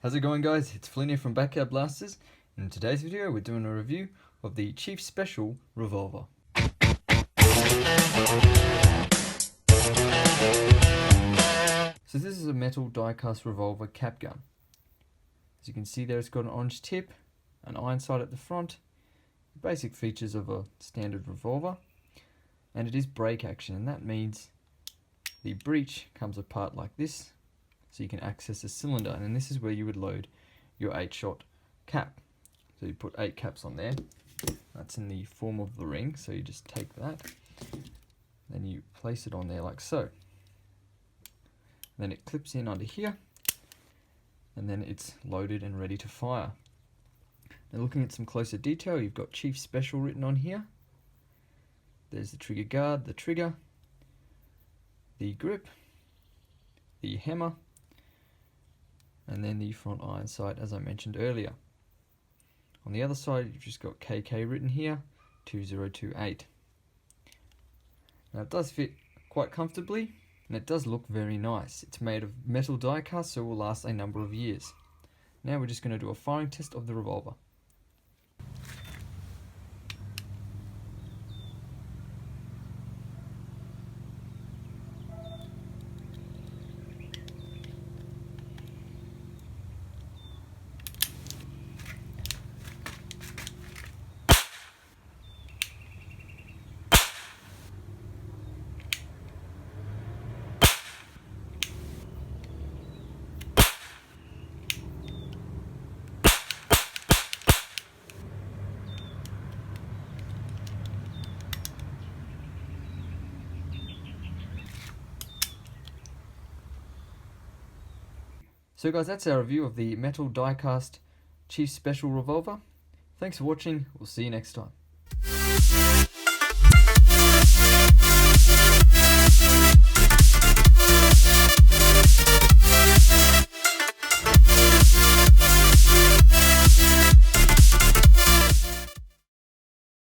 How's it going, guys? It's Flynn here from Backyard Blasters. In today's video we're doing a review of the Chief Special Revolver. So this is a metal die-cast revolver cap gun. As you can see there, it's got an orange tip, an iron sight at the front, the basic features of a standard revolver, and it is break action, and that means the breech comes apart like this, so you can access a cylinder, and this is where you would load your 8-shot cap. So you put 8 caps on there. That's in the form of the ring, so you just take that, then you place it on there like so. Then it clips in under here, and then it's loaded and ready to fire. Now looking at some closer detail, you've got Chief Special written on here. There's the trigger guard, the trigger, the grip, the hammer, and then the front iron sight, as I mentioned earlier. On the other side, you've just got KK written here, 2028. Now it does fit quite comfortably, and it does look very nice. It's made of metal die cast, so it will last a number of years. Now we're just going to do a firing test of the revolver. So guys, that's our review of the metal die-cast Chief Special Revolver. Thanks for watching, we'll see you next time.